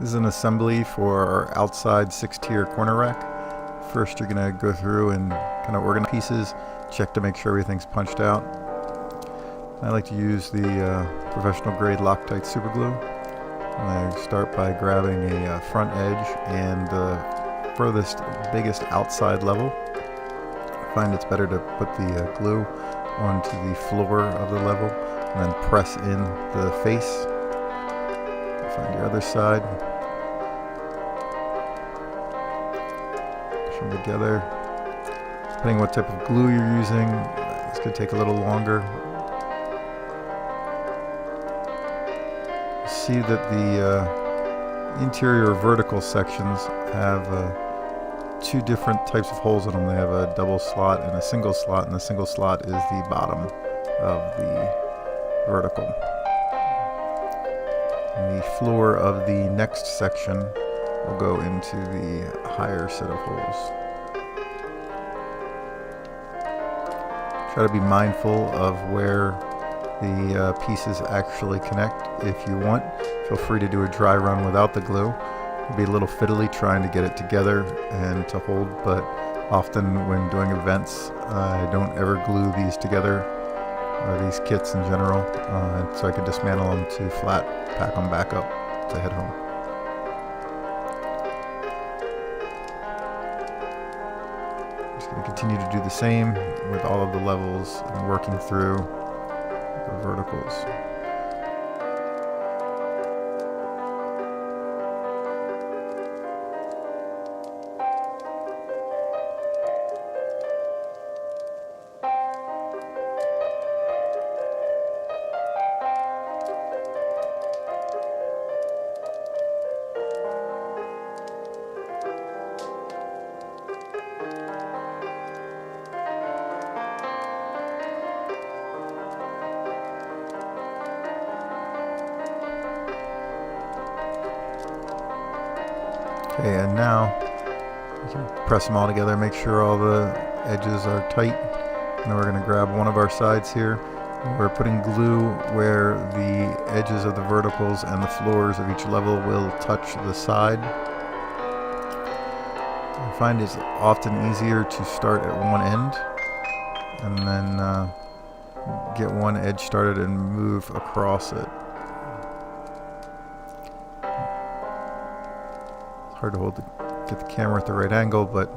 This is an assembly for our outside 6-tier corner rack. First you're going to go through and kind of organize pieces, check to make sure everything's punched out. I like to use the professional grade Loctite super glue. And I start by grabbing a front edge and the furthest, biggest outside level. I find it's better to put the glue onto the floor of the level and then press in the face. Find your other side. Push them together. Depending what type of glue you're using, this could take a little longer. See that the interior vertical sections have two different types of holes in them. They have a double slot and a single slot, and the single slot is the bottom of the vertical. And the floor of the next section will go into the higher set of holes. Try to be mindful of where the pieces actually connect. If you want, feel free to do a dry run without the glue. It'll be a little fiddly trying to get it together and to hold, but often when doing events, I don't ever glue these together, or these kits in general, so I can dismantle them to flat pack them back up to head home. Just going to continue to do the same with all of the levels and working through the verticals. Okay, and now you can press them all together, make sure all the edges are tight. And then we're going to grab one of our sides here. We're putting glue where the edges of the verticals and the floors of each level will touch the side. I find it's often easier to start at one end and then get one edge started and move across it. Hard to get the camera at the right angle, but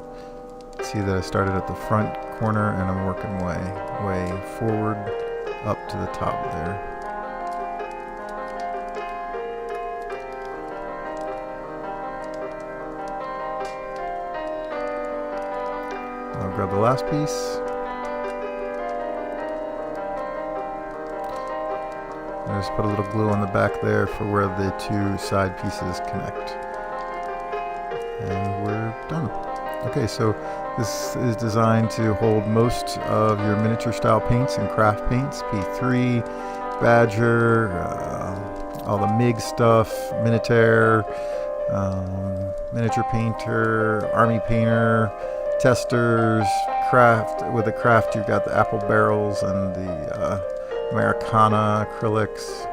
see that I started at the front corner and I'm working way forward up to the top there. I'll grab the last piece. I just put a little glue on the back there for where the two side pieces connect. And we're done. Okay, so this is designed to hold most of your miniature style paints and craft paints. P3, Badger, all the MIG stuff, Minotaur, Miniature Painter, Army Painter, Testers, Craft. With the Craft you've got the apple barrels and the Americana acrylics,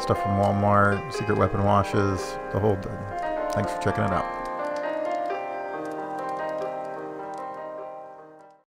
stuff from Walmart, Secret Weapon washes, the whole thing. Thanks for checking it out.